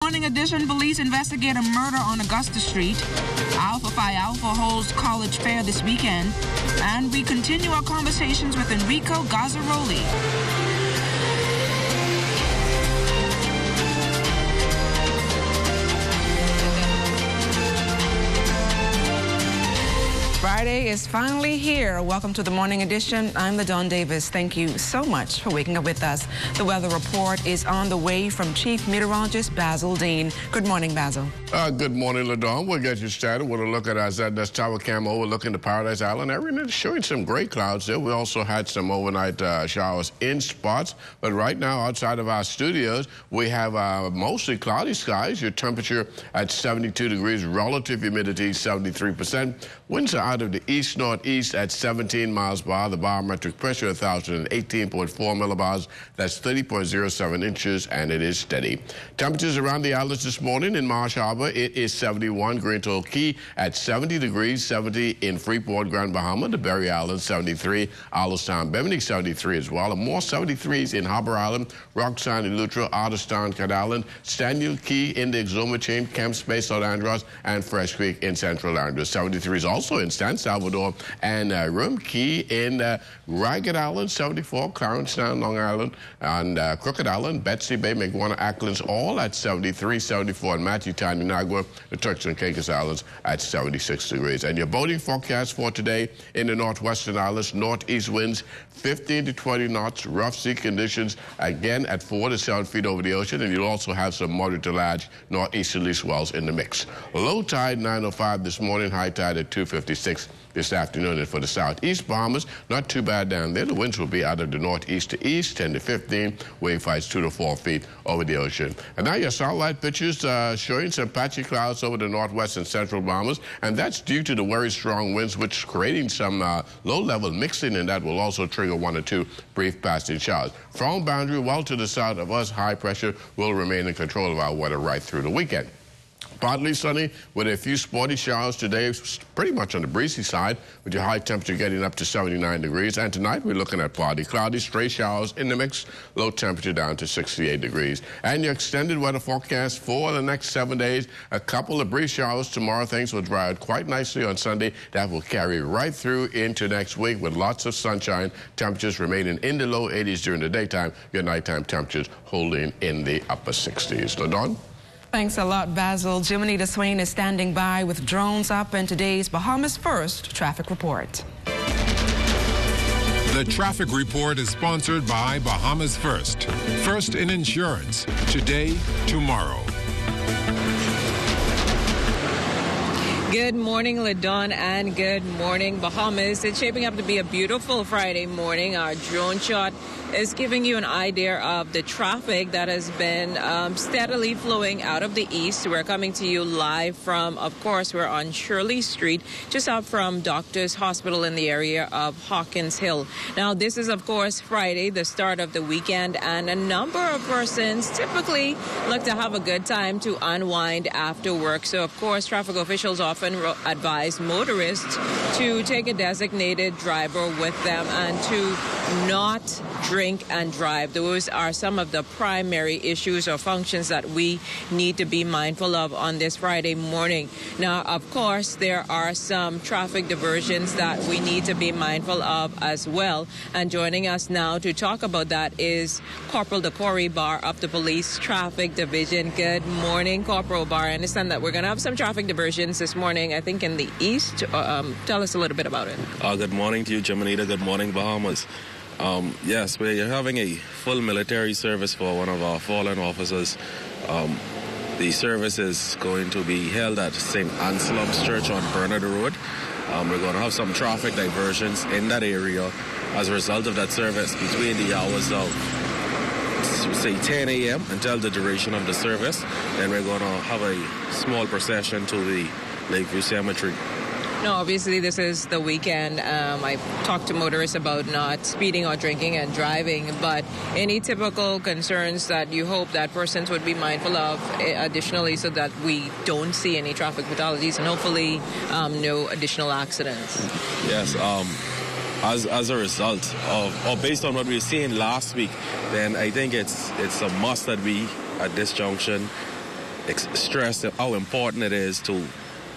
Morning Edition, police investigate a murder on Augusta Street. Alpha Phi Alpha holds college fair this weekend. And we continue our conversations with Enrico Gazzaroli. Friday is finally here. Welcome to the Morning Edition. I'm LaDawn Davis. Thank you so much for waking up with us. The weather report is on the way from Chief Meteorologist Basil Dean. Good morning, Basil. Good morning, LaDawn. We'll get you started with a look at our ZDS Tower Cam overlooking the Paradise Island area. It's showing some gray clouds there. We also had some overnight showers in spots. But right now, outside of our studios, we have mostly cloudy skies. Your temperature at 72 degrees, relative humidity 73%. Winds are out of the east-northeast at 17 miles per hour. The barometric pressure 1,018.4 millibars. That's 30.07 inches, and it is steady. Temperatures around the islands this morning in Marsh Harbor, it is 71. Grand Toll Key at 70 degrees, 70 in Freeport, Grand Bahama. The Berry Island, 73. Arlington, Bimini, 73 as well. And more 73s in Harbor Island, Roxanne, Eleuthera, Artiston, Cat Island, Staniel Key in the Exuma Chain, Camp Space, Los Andros, and Fresh Creek in Central Andros. 73s also in San Salvador and Rum Key in Ragged Island, 74, Clarence Town, Long Island, and Crooked Island, Betsy Bay, Maguana, Acklands, all at 73, 74, and Matthew Town, Inagua, the Turks and Caicos Islands at 76 degrees. And your boating forecast for today in the northwestern islands, northeast winds 15 to 20 knots, rough sea conditions, again at 4 to 7 feet over the ocean, and you'll also have some moderate to large northeasterly swells in the mix. Low tide 9:05 this morning, high tide at 2:56 this afternoon. And for the southeast Bahamas, not too bad down there. The winds will be out of the northeast to east, 10 to 15, wave heights 2 to 4 feet over the ocean. And now your satellite pictures showing some patchy clouds over the northwest and central Bahamas, and that's due to the very strong winds, which is creating some low-level mixing, and that will also trigger 1 or 2 brief passing showers. From boundary well to the south of us, high pressure will remain in control of our weather right through the weekend. Partly sunny with a few sporty showers today, pretty much on the breezy side, with your high temperature getting up to 79 degrees. And tonight we're looking at partly cloudy, stray showers in the mix, low temperature down to 68 degrees. And your extended weather forecast for the next 7 days, a couple of breeze showers tomorrow. Things will dry out quite nicely on Sunday. That will carry right through into next week with lots of sunshine. Temperatures remaining in the low 80s during the daytime. Your nighttime temperatures holding in the upper 60s. LaDawn? Thanks a lot, Basil. Jiminy DeSwain is standing by with drones up in today's Bahamas First traffic report. The traffic report is sponsored by Bahamas First. First in insurance, today, tomorrow. Good morning, LaDawn, and good morning, Bahamas. It's shaping up to be a beautiful Friday morning. Our drone shot is giving you an idea of the traffic that has been steadily flowing out of the east. We're coming to you live from, of course, we're on Shirley Street, just out from Doctors Hospital in the area of Hawkins Hill. Now, this is, of course, Friday, the start of the weekend, and a number of persons typically look to have a good time to unwind after work. So, of course, traffic officials often advise motorists to take a designated driver with them and to not drink and drive. Those are some of the primary issues or functions that we need to be mindful of on this Friday morning. Now, of course, there are some traffic diversions that we need to be mindful of as well. And joining us now to talk about that is Corporal Decory Barr of the Police Traffic Division. Good morning, Corporal Barr. I understand that we're going to have some traffic diversions this morning, I think in the east. Tell us a little bit about it. Good morning to you, Jiminita. Good morning, Bahamas. Yes, we're having a full military service for one of our fallen officers. The service is going to be held at St. Anselm's Church on Bernard Road. We're going to have some traffic diversions in that area as a result of that service between the hours of, say, 10 a.m. until the duration of the service. Then we're going to have a small procession to the Lakeview Cemetery. No, obviously this is the weekend. I talked to motorists about not speeding or drinking and driving, but any typical concerns that you hope that persons would be mindful of additionally so that we don't see any traffic fatalities and hopefully no additional accidents? Yes, as a result of, or based on what we were seeing last week, then I think it's a must that we, at this junction, stress how important it is to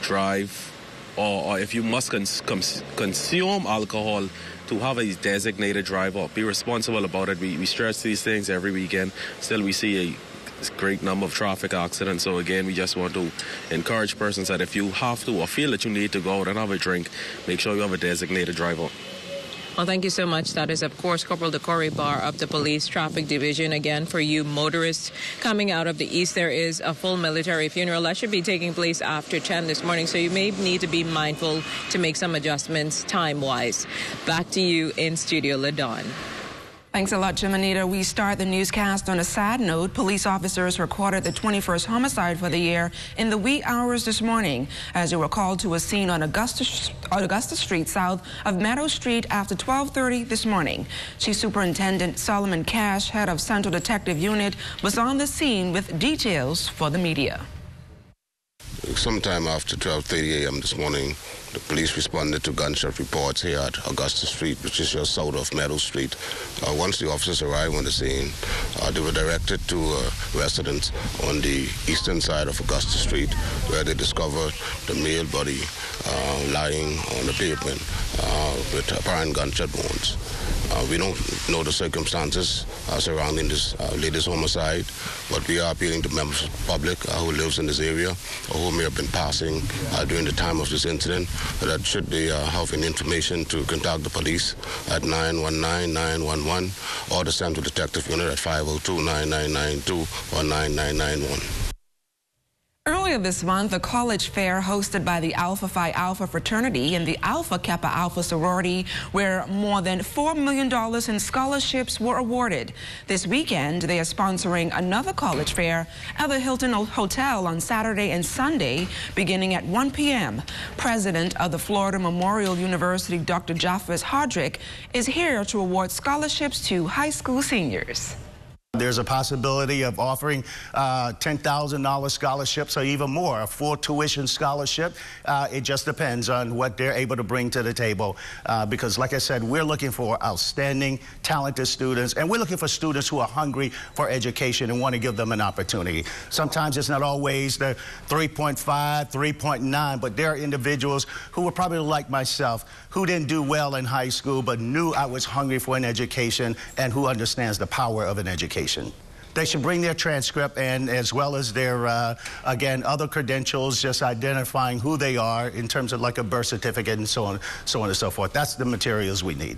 drive, or if you must consume alcohol, to have a designated driver. Be responsible about it. We stress these things every weekend. Still, we see a great number of traffic accidents. So again, we just want to encourage persons that if you have to or feel that you need to go out and have a drink, make sure you have a designated driver. Well, thank you so much. That is, of course, Corporal Decory Barr of the Police Traffic Division. Again, for you motorists coming out of the east, there is a full military funeral that should be taking place after 10 this morning, so you may need to be mindful to make some adjustments time-wise. Back to you in studio, LaDawn. Thanks a lot, Jimanita. We start the newscast on a sad note. Police officers recorded the 21st homicide for the year in the wee hours this morning as they were called to a scene on Augusta Street south of Meadow Street after 12:30 this morning. Chief Superintendent Solomon Cash, head of Central Detective Unit, was on the scene with details for the media. Sometime after 12:30 a.m. this morning, the police responded to gunshot reports here at Augusta Street, which is just south of Meadow Street. Once the officers arrived on the scene, they were directed to residents on the eastern side of Augusta Street, where they discovered the male body lying on the pavement with apparent gunshot wounds. We don't know the circumstances surrounding this latest homicide, but we are appealing to members of the public who lives in this area or who may have been passing during the time of this incident, that should they have any information to contact the police at 919-911 or the Central Detective Unit at 502-9992 or 9991. Earlier this month, a college fair hosted by the Alpha Phi Alpha fraternity and the Alpha Kappa Alpha sorority, where more than $4 million in scholarships were awarded. This weekend, they are sponsoring another college fair at the Hilton Hotel on Saturday and Sunday, beginning at 1 p.m. President of the Florida Memorial University, Dr. Japheth Hardrick, is here to award scholarships to high school seniors. There's a possibility of offering $10,000 scholarships or even more, a full tuition scholarship. It just depends on what they're able to bring to the table because, like I said, we're looking for outstanding, talented students, and we're looking for students who are hungry for education and want to give them an opportunity. Sometimes it's not always the 3.5, 3.9, but there are individuals who were probably like myself, who didn't do well in high school, but knew I was hungry for an education and who understands the power of an education. They should bring their transcript and as well as their, again, other credentials, just identifying who they are in terms of like a birth certificate and so on and so forth. That's the materials we need.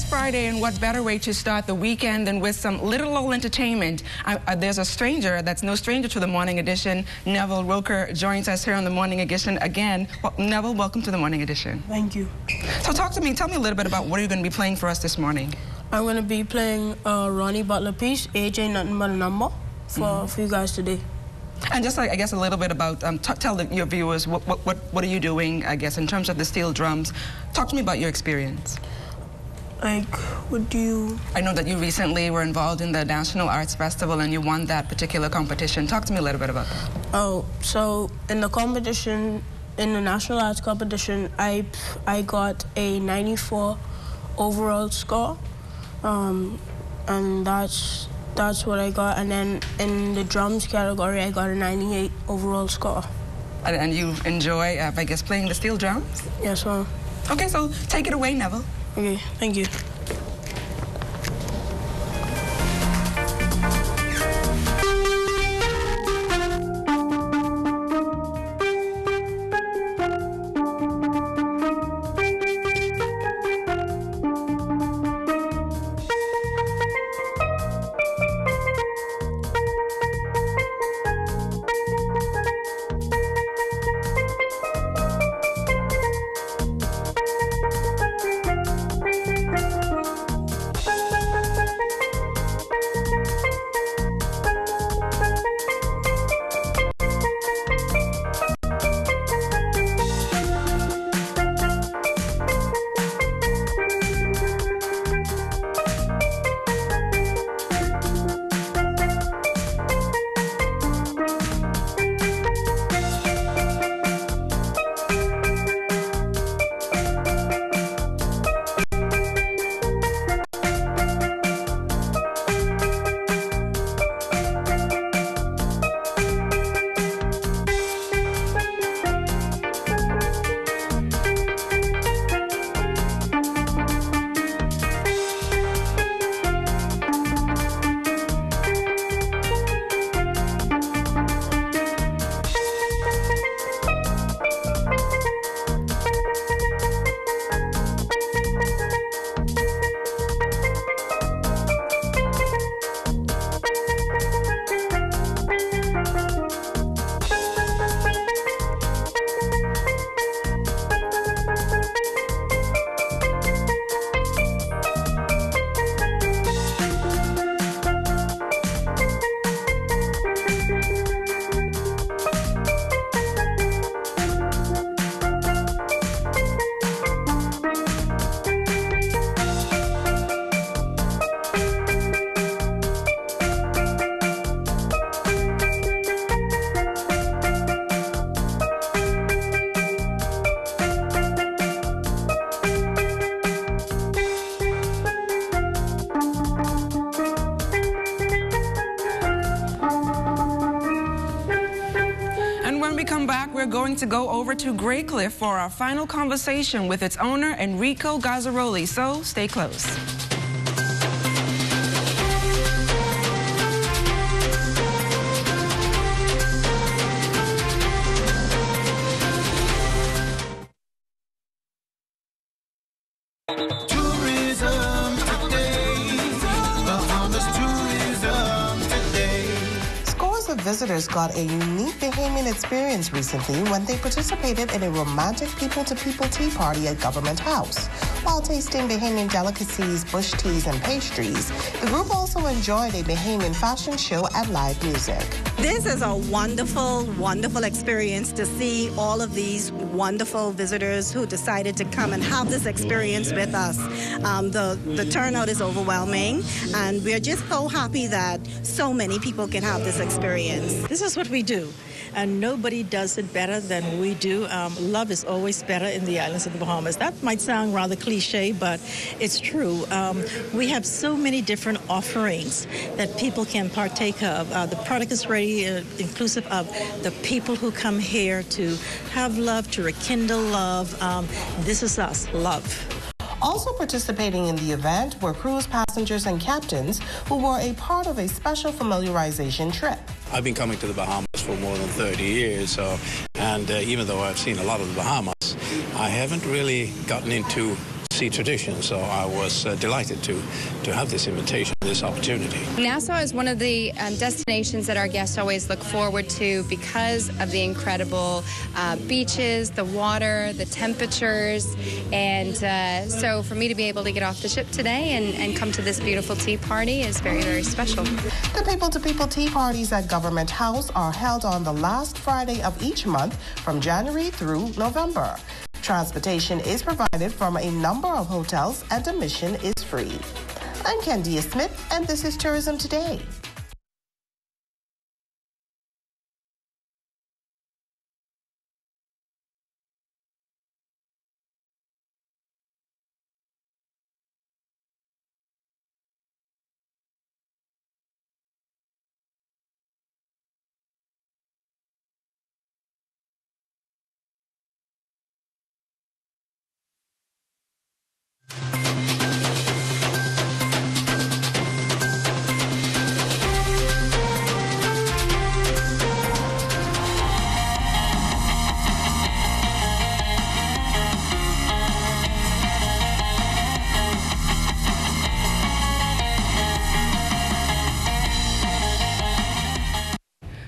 Friday, and what better way to start the weekend than with some little old entertainment. There's a stranger that's no stranger to the Morning Edition. Neville Roker joins us here on the Morning Edition again. Well, Neville, welcome to the Morning Edition. Thank you. So tell me a little bit about what you're going to be playing for us this morning. I'm going to be playing Ronnie Butler piece, Age Ain't Nothing But a Number, for you guys today. And just, I guess, a little bit about, tell your viewers, what are you doing, I guess, in terms of the steel drums. Talk to me about your experience. Like, what do you... I know that you recently were involved in the National Arts Festival and you won that particular competition. Talk to me a little bit about that. Oh, so in the competition, in the National Arts competition, I got a 94 overall score, and that's what I got. And then in the drums category, I got a 98 overall score. And you enjoy, I guess, playing the steel drums? Yes, ma'am. Okay, so take it away, Neville. Okay, thank you. going to go over to Grey Cliff for our final conversation with its owner, Enrico Gazzaroli, so stay close. Visitors got a unique Bahamian experience recently when they participated in a romantic people-to-people tea party at Government House. While tasting Bahamian delicacies, bush teas, and pastries, the group also enjoyed a Bahamian fashion show and live music. This is a wonderful, wonderful experience to see all of these wonderful visitors who decided to come and have this experience with us. The turnout is overwhelming, and we're just so happy that so many people can have this experience. This is what we do, and nobody does it better than we do. Love is always better in the islands of the Bahamas. That might sound rather cliche, but it's true. We have so many different offerings that people can partake of. The product is very inclusive of the people who come here to have love, to rekindle love. This is us, love. Also participating in the event were cruise passengers and captains who were a part of a special familiarization trip. I've been coming to the Bahamas for more than 30 years, and even though I've seen a lot of the Bahamas, I haven't really gotten into sea tradition, so I was delighted to have this invitation, this opportunity. Nassau is one of the destinations that our guests always look forward to because of the incredible beaches, the water, the temperatures, and so for me to be able to get off the ship today and come to this beautiful tea party is very, very special. The people-to-people tea parties at Government House are held on the last Friday of each month from January through November. Transportation is provided from a number of hotels and admission is free. I'm Candia Smith, and this is Tourism Today.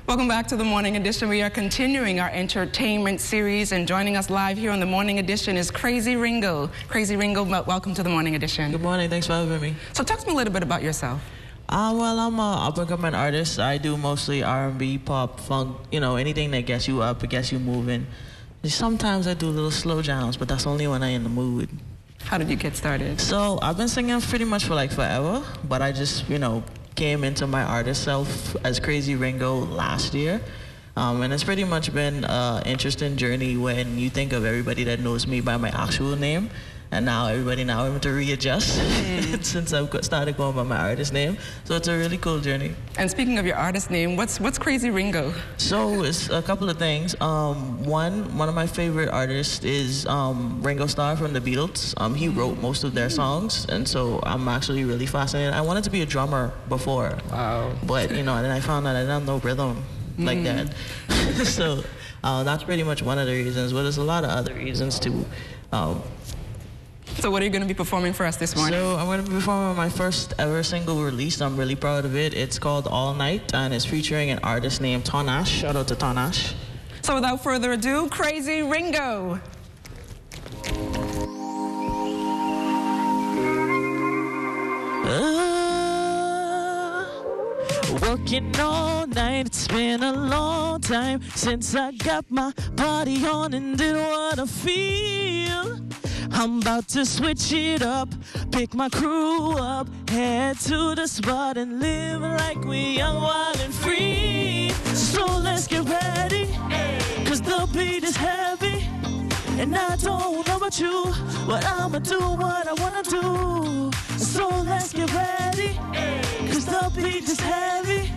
Welcome back to the Morning Edition. We are continuing our entertainment series, and joining us live here on the Morning Edition is Crazy Ringo. Crazy Ringo, welcome to the Morning Edition. Good morning. Thanks for having me. So talk to me a little bit about yourself. Well, I'm an up-and-coming artist. I do mostly R&B, pop, funk, you know, anything that gets you up, it gets you moving. Sometimes I do little slow jams, but that's only when I'm in the mood. How did you get started? So I've been singing pretty much for like forever, but I just, you know, came into my artist self as Crazy Ringo last year. And it's pretty much been an interesting journey when you think of everybody that knows me by my actual name. And now everybody having to readjust since I've started going by my artist name. So it's a really cool journey. And speaking of your artist name, what's Crazy Ringo? So it's a couple of things. One of my favorite artists is Ringo Starr from the Beatles. He wrote most of their songs, and so I'm actually really fascinated. I wanted to be a drummer before. Wow. But, you know, and then I found out I didn't have no rhythm like that. So that's pretty much one of the reasons, but there's a lot of other reasons too. So what are you going to be performing for us this morning? So I'm going to be performing my first ever single release. I'm really proud of it. It's called All Night, and it's featuring an artist named Tonash. Shout out to Tonash. So without further ado, Crazy Ringo. Working all night, it's been a long time since I got my body on and did what I feel. I'm about to switch it up, pick my crew up, head to the spot and live like we young, wild and free. So let's get ready, cause the beat is heavy. And I don't know about you, but I'ma do what I wanna do. So let's get ready, cause the beat is heavy.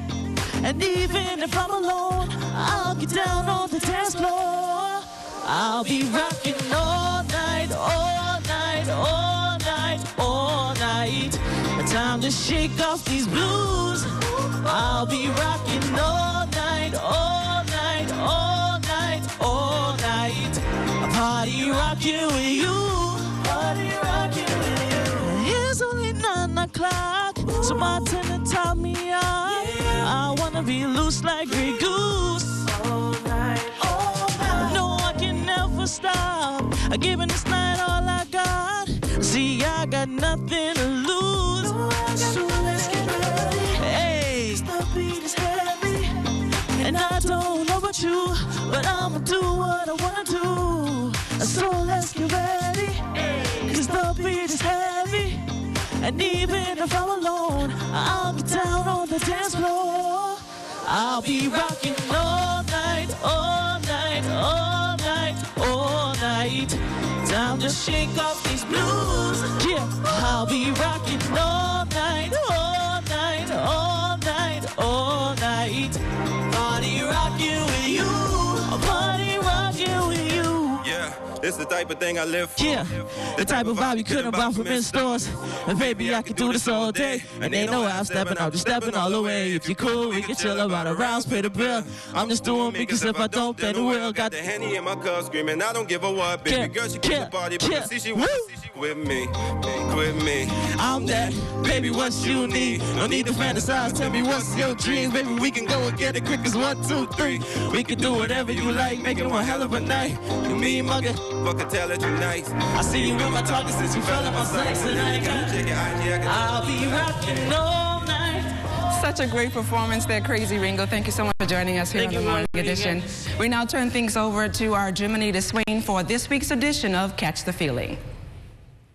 And even if I'm alone, I'll get down on the dance floor. I'll be rocking all night, all night, all night, all night. Time to shake off these blues. I'll be rocking all night, all night, all night, all night. A party rocking with you. Party rocking with you. It's only 9 o'clock, so my tenant taught me up. I wanna be loose like Grey Goose. All night, all night. No, I can never stop. I'm giving this night all I got. See, I got nothing to lose. So let's get ready. Hey, the beat is heavy, and I don't know about you, but I'ma do what I wanna do. So let's get ready, 'cause the beat is heavy, and even if I'm alone, I'll be down on the dance floor. I'll be rocking all night, all night, all night, all night. Time to shake off these blues. Yeah, I'll be rocking all night, all night, all night, all night. Party rocking with you. Party rocking with you. Yeah, it's the type of thing I live for. Yeah, the type of vibe you couldn't buy from in stores. And baby, I can do this all day. And ain't no half stepping out, just stepping all the way. If you're cool, we can chill about a rounds, pay the bill. I'm just doing me, 'cause if I don't, then who will? Got the Henny in my cup screaming, I don't give a what. Baby girl, she keep the party, but I see she wants with me, with me. I'm that, baby, what you need? No need to fantasize, tell me what's your dreams. Baby, we can go and get it quick as 1, 2, 3. We can do whatever you like, make it one hell of a night. You mean, mugger? Fuck it, tell it you nice. I see you in my talking since you fell in my sights tonight. I'll be rocking all night. Such a great performance there, Crazy Ringo. Thank you so much for joining us here on the Morning Edition. We now turn things over to our Jimenita Swain for this week's edition of Catch the Feeling.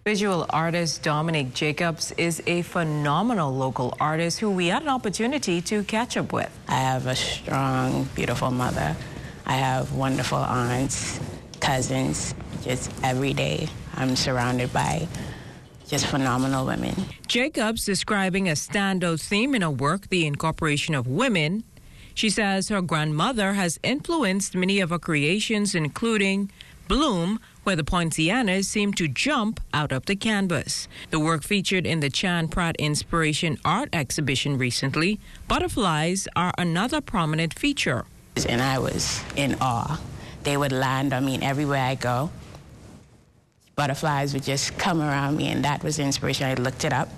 Visual artist Dominic Jacobs is a phenomenal local artist who we had an opportunity to catch up with. I have a strong, beautiful mother. I have wonderful aunts, cousins. Just every day I'm surrounded by just phenomenal women. Jacobs describing a standout theme in her work, the incorporation of women. She says her grandmother has influenced many of her creations, including Bloom, where the Poincianas seem to jump out of the canvas. The work featured in the Chan Pratt Inspiration Art Exhibition recently. Butterflies are another prominent feature. And I was in awe. They would land on me everywhere I go. Butterflies would just come around me, and that was the inspiration. I looked it up,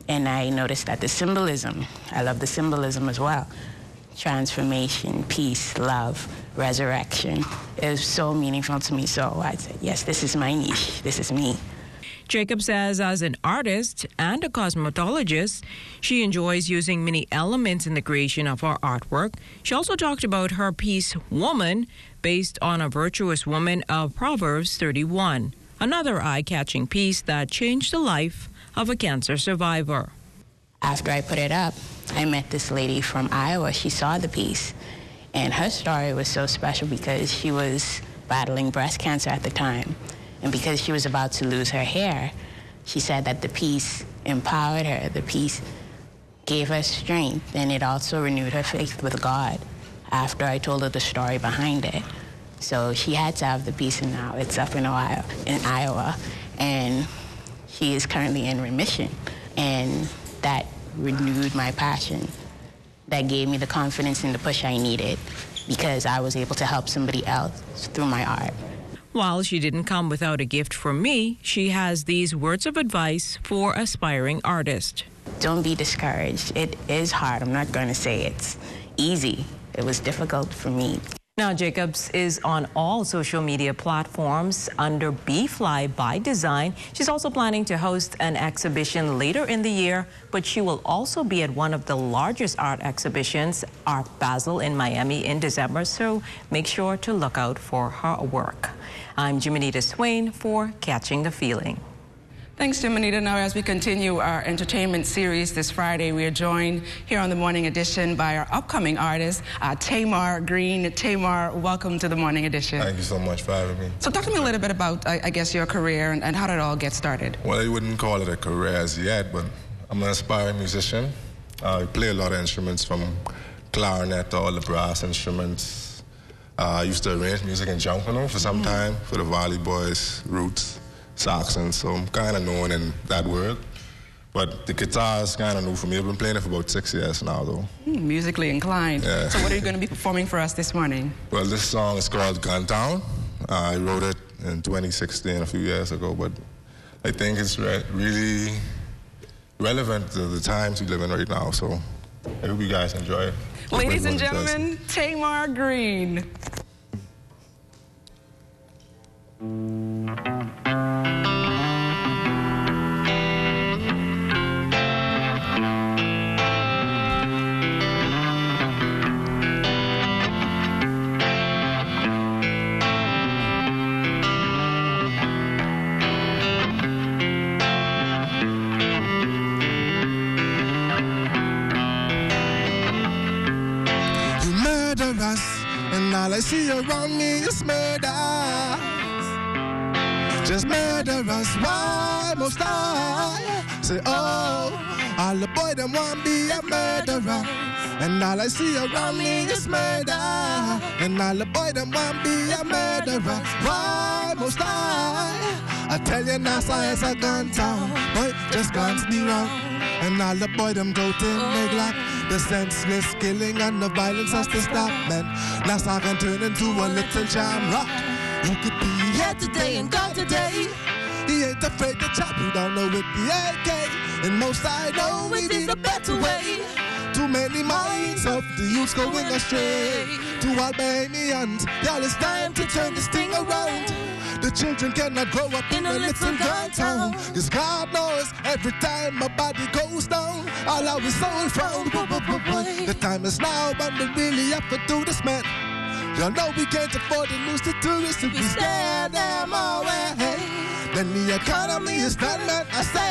and I noticed that the symbolism, I love the symbolism as well. Transformation, peace, love, resurrection. It was so meaningful to me, so I said, yes, this is my niche. This is me. Jacob says as an artist and a cosmetologist, she enjoys using many elements in the creation of her artwork. She also talked about her piece, Woman, based on a virtuous woman of Proverbs 31, another eye-catching piece that changed the life of a cancer survivor. After I put it up, I met this lady from Iowa. She saw the piece, and her story was so special because she was battling breast cancer at the time. And because she was about to lose her hair, she said that the piece empowered her. The piece gave her strength, and it also renewed her faith with God after I told her the story behind it. So she had to have the piece, and now it's up in Iowa, and she is currently in remission. And that renewed my passion. That gave me the confidence and the push I needed because I was able to help somebody else through my art. While she didn't come without a gift from me, she has these words of advice for aspiring artists. Don't be discouraged. It is hard. I'm not going to say it's easy. It was difficult for me. Now, Jacobs is on all social media platforms under B-Fly by Design. She's also planning to host an exhibition later in the year, but she will also be at one of the largest art exhibitions, Art Basel in Miami in December, so make sure to look out for her work. I'm Jimenita Swain for Catching the Feeling. Thanks, Jimenita. Now, as we continue our entertainment series this Friday, we are joined here on the Morning Edition by our upcoming artist, Tamar Green. Tamar, welcome to the Morning Edition. Thank you so much for having me. So talk to me a little bit about, I guess, your career and how did it all get started? Well, I wouldn't call it a career as yet, but I'm an aspiring musician. I play a lot of instruments, from clarinet to all the brass instruments. I used to arrange music in Junkanoo for some time for the Valley Boys, Roots, Saxon, so I'm kind of known in that world. But the guitar is kind of new for me. I've been playing it for about 6 years now, though. Musically inclined. Yeah. So what are you going to be performing for us this morning? Well, this song is called Guntown. I wrote it in 2016, a few years ago, but I think it's really relevant to the times we live in right now, so I hope you guys enjoy it. Ladies and gentlemen, Tamar Green. And all I see around me is murder. Just murderers, why must I say, oh, all the boy them want be a murderer. And all I see around me is murder. And all the boy them want be a murderer. Why must I tell you NASA is a gun town, boy, just guns be wrong. And all the boy them go to neglect. The senseless killing and the violence has to stop, man. NASA can turn into a little jam rock. You could be here today and gone today. He ain't afraid to chop you down with the AK. And most I know it is a better way. Too many minds of the youth going astray. To all Bahamians, y'all, it's time to turn this thing around. The children cannot grow up in a little gun town. Cause God knows every time my body goes down, all our soul frown. The time is now, but we really have to do this, man. Y'all know we can't afford to lose the tourists if we stare them away. Then the economy is done, man. I say.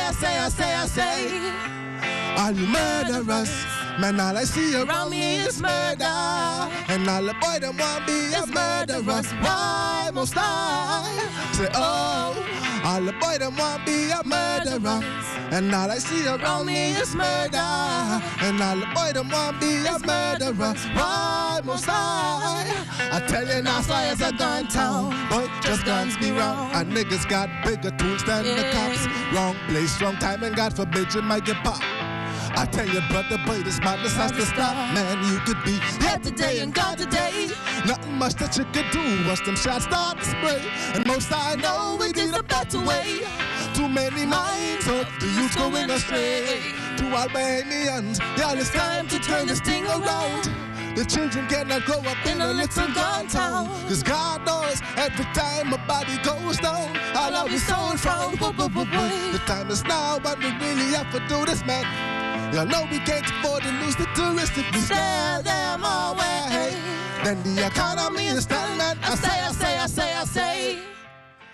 All you murderers, man, all I see around me is murder. And all the boy them want be as murderers. Why must I say, oh, all the boy them want be a murderer. And all I see around me is murder. And all the boy them want be a murderer. Why must I tell you NASA is a gun town, boy, just guns be wrong. And niggas got bigger tools than the cops. Wrong place, wrong time, and God forbid you might get popped. I tell you, brother, boy, this madness has to stop, man. You could be here today and gone today. Nothing much that you could do once them shots start to spray. And most I know it is a better way. Too many minds of the youth going astray. To all Bahamians, y'all, it's time to turn this thing around. The children cannot grow up in a little gun town. Cause God knows every time a body goes down, all our soul frown. The time is now, but we really have to do this, man. Y'all know we can't afford to lose the tourists if we scare them away. Then the economy is done, man. I say.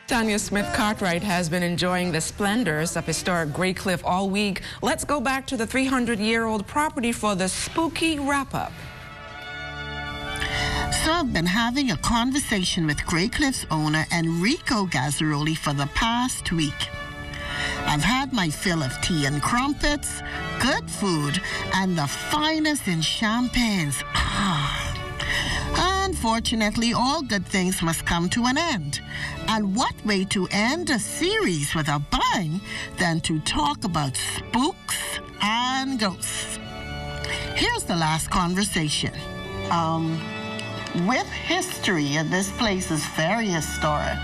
Tanya Smith Cartwright has been enjoying the splendors of historic Grey Cliff all week. Let's go back to the 300-year-old property for the spooky wrap-up. So I've been having a conversation with Grey Cliff's owner, Enrico Gazzaroli, for the past week. I've had my fill of tea and crumpets, good food, and the finest in champagnes. Unfortunately, all good things must come to an end. And what way to end a series with a bang than to talk about spooks and ghosts? Here's the last conversation. With history, and this place is very historic,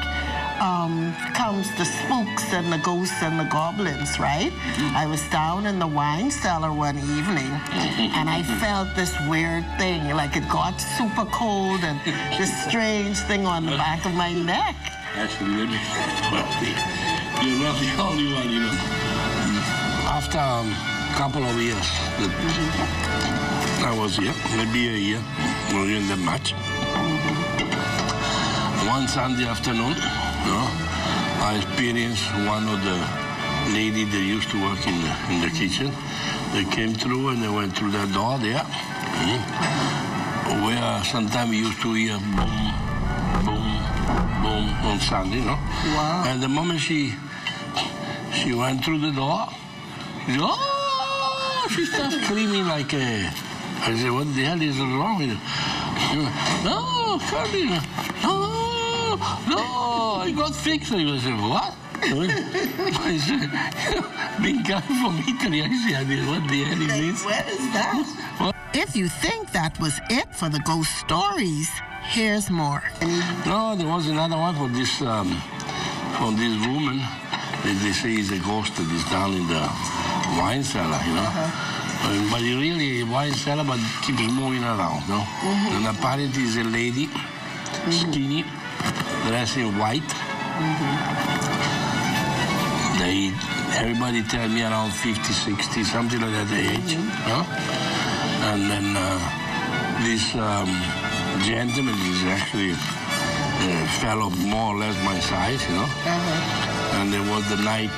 comes the spooks and the ghosts and the goblins, right? I was down in the wine cellar one evening, and I felt this weird thing, like it got super cold, and this strange thing on the back of my neck. Actually, let me you're not the only one, you know. After a couple of years, I was here, maybe a year, in the match. One Sunday afternoon, I experienced one of the ladies that used to work in the kitchen. They came through and they went through that door there, where sometimes we used to hear boom, boom, boom on Sunday, no? Wow. And the moment she went through the door, she started screaming like a... I said, what the hell is wrong with her? No, Kirby, no, I got fixed. I said, what? I said, big guy from Italy. I said, what the hell is this? Where is that? What? If you think that was it for the ghost stories, here's more. No, there was another one for this, from this woman. They say is a ghost that is down in the wine cellar, you know. But it really a wine cellar, but keeps moving around, no? And apparently is a lady, skinny, dressed in white. Everybody tell me around 50, 60, something like that age. And then this gentleman is actually a fellow more or less my size, you know. And there was the night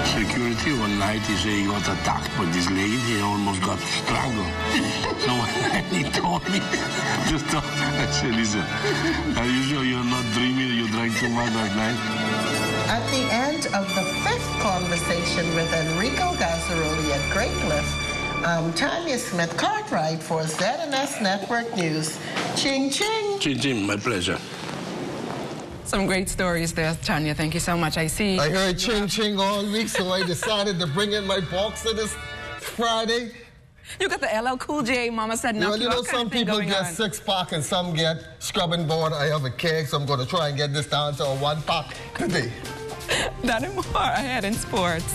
security. One night he said he got attacked by this lady. He almost got strangled. So when he told me, I said, listen, are you sure you're not dreaming? You drank too much that night? At the end of the 5th conversation with Enrico Gazzaroli at Great Cliff, Tanya Smith Cartwright for ZNS Network News. Ching, ching. Ching, ching, my pleasure. Some great stories there, Tanya. Thank you so much. I heard ching, ching all week, so I decided to bring in my boxer this Friday. You got the LL Cool J, Mama said no. You know, some people get 6-pack and some get scrubbing board. I have a keg, so I'm going to try and get this down to a 1-pack today. That and more ahead in sports.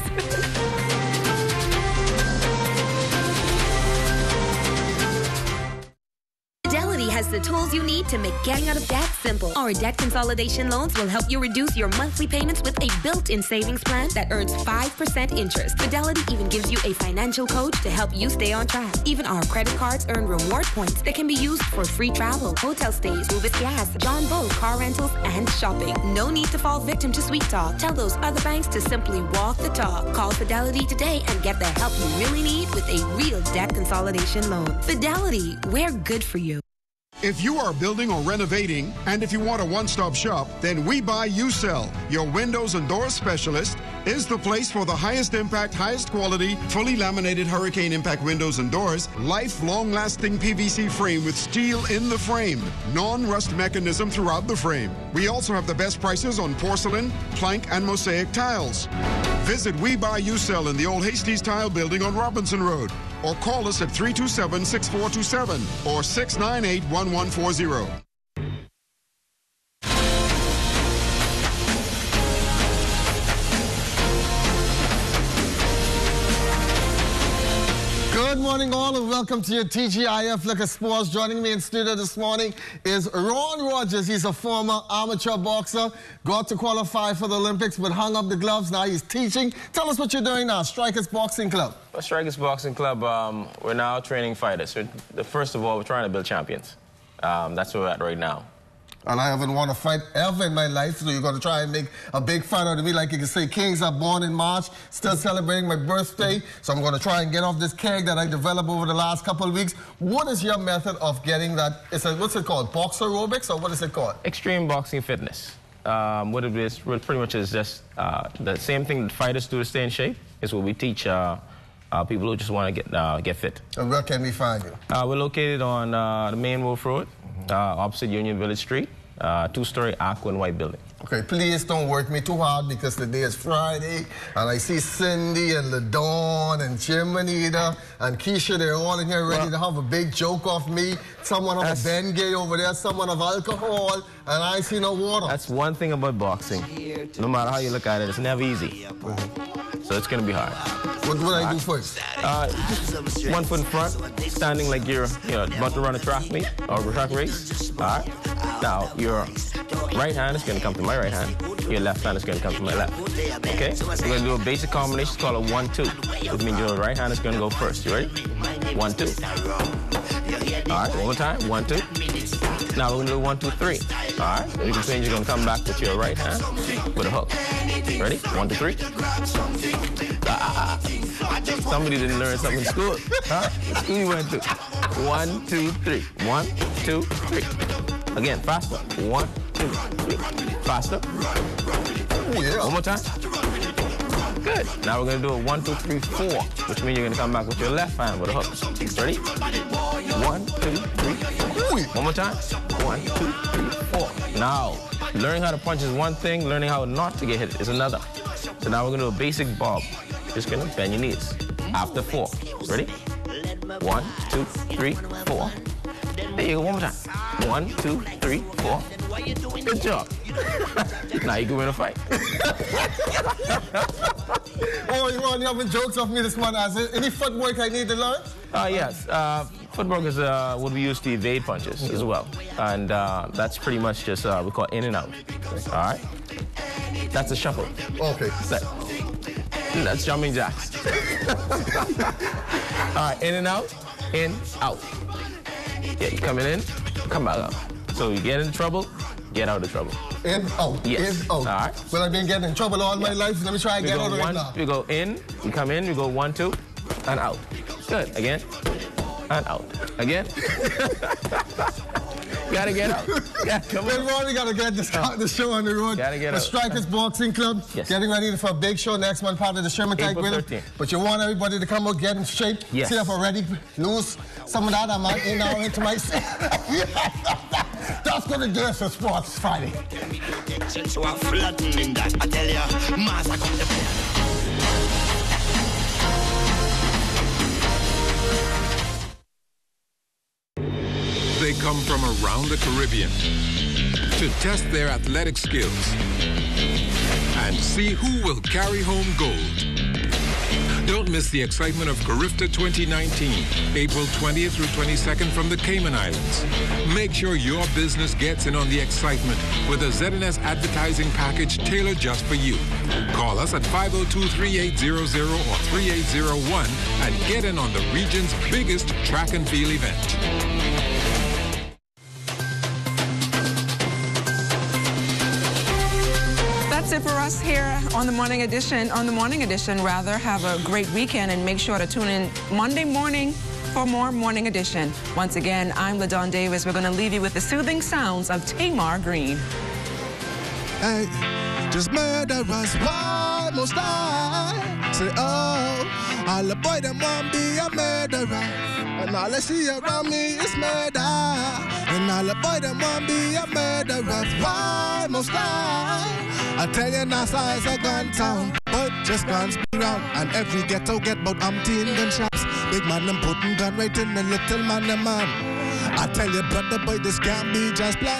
Fidelity has the tools you need to make getting out of debt simple. Our debt consolidation loans will help you reduce your monthly payments with a built-in savings plan that earns 5% interest. Fidelity even gives you a financial coach to help you stay on track. Even our credit cards earn reward points that can be used for free travel, hotel stays, Rubis Gas, John Bull, car rentals, and shopping. No need to fall victim to sweet talk. Tell those other banks to simply walk the talk. Call Fidelity today and get the help you really need with a real debt consolidation loan. Fidelity, we're good for you. If you are building or renovating, and if you want a one-stop shop, then We Buy You Sell, your windows and doors specialist, is the place for the highest impact, highest quality, fully laminated hurricane impact windows and doors, lifelong lasting PVC frame with steel in the frame, non-rust mechanism throughout the frame. We also have the best prices on porcelain, plank, and mosaic tiles. Visit We Buy You Sell in the old Hastie's Tile Building on Robinson Road, or call us at 327-6427 or 698-1140. Good morning, all, and welcome to your TGIF Look at Sports. Joining me in studio this morning is Ron Rogers. He's a former amateur boxer, got to qualify for the Olympics, but hung up the gloves. Now he's teaching. Tell us what you're doing now, Strikers Boxing Club. Well, Strikers Boxing Club, we're now training fighters. First of all, we're trying to build champions. That's where we're at right now. And I haven't won a fight ever in my life, so you're going to try and make a big fight out of me. Like you can say, Kings are born in March, still celebrating my birthday, so I'm going to try and get off this keg that I developed over the last couple of weeks. What is your method of getting that? What's it called, box aerobics, or what is it called? Extreme boxing fitness. What it is, pretty much is just the same thing that fighters do to stay in shape is what we teach people who just want to get fit. And where can we find you? We're located on the main Wolf Road, opposite Union Village Street, 2-story aqua and white building. Okay, please don't work me too hard because today is Friday and I see Cindy and LaDawn and Jim Anita and Keisha, they're all in here ready to have a big joke off me. Someone have a Bengay over there, someone have alcohol, and I see no water. That's one thing about boxing. No matter how you look at it, it's never easy. So it's going to be hard. What do I do first? Just 1 foot in front, standing like you're about to run a track meet or a track race. All right. Now, your right hand is going to come to my right hand. Your left hand is going to come to my left. Okay? We're going to do a basic combination called a 1-2. Which means your right hand is going to go first. You ready? 1-2. All right, one more time. 1-2. Now we're going to do 1-2-3. All right? You can see you're going to come back with your right hand with a hook. Ready? 1-2-3. Somebody didn't learn something in school. Who you went to? 1-2-3. 1-2-3. Again, faster. 1-2-3. Faster. Yeah. One more time. Good. Now we're going to do a 1, 2, 3, 4, which means you're going to come back with your left hand with a hook. Ready? 1, 2, 3, 4. One more time. 1, 2, 3, 4. Now, learning how to punch is one thing. Learning how not to get hit is another. So now we're going to do a basic bob. Just going to bend your knees. After 4. Ready? 1, 2, 3, 4. There you go. One more time. 1, 2, 3, 4. Good job. Now you can win a fight. Oh, you having jokes of me this morning? Is there any footwork I need to learn? Yes. Footwork is what we use to evade punches as well. And that's pretty much just we call in and out. All right? That's a shuffle. Okay. That's jumping jacks. All right, in and out, in, out. Yeah, you're coming in, come back out. So you get into trouble, get out of trouble. In, out, yes. in, out. All right. Well, I've been getting in trouble all my life. Let me try and get out of it now. We go in, we come in, we go 1, 2, and out. Good. Again, and out. Again. Gotta get out. Yeah, come on. Well, we gotta get the show on the road. Gotta get out. The Strikers Boxing Club. Yes. Getting ready for a big show next month, part of the Sherman Type Winner. But you want everybody to come out, get in shape. Yes. See if we're ready, lose some of that. I'm out in now into my That's gonna do us for Sports Friday. So I'm flattening that. I tell ya, Masa come to play. They come from around the Caribbean to test their athletic skills and see who will carry home gold. Don't miss the excitement of Carifta 2019, April 20th through 22nd from the Cayman Islands. Make sure your business gets in on the excitement with a ZNS advertising package tailored just for you. Call us at 502-3800 or 3801 and get in on the region's biggest track and field event. That's it for us here on the Morning Edition. Have a great weekend and make sure to tune in Monday morning for more Morning Edition. Once again, I'm LaDon Davis. We're going to leave you with the soothing sounds of Tamar Green. Hey, just murder us, why must I? Say, oh, all the boy them want be a murderer. And all I see around me is murder. And all the boy them want be a murderer. Why must I tell you, NASA is a gun town, but just guns be round. And every ghetto get about 18 gunshots. Big man them putting gun right in the little man, the man. I tell you, brother boy, this can't be just blind.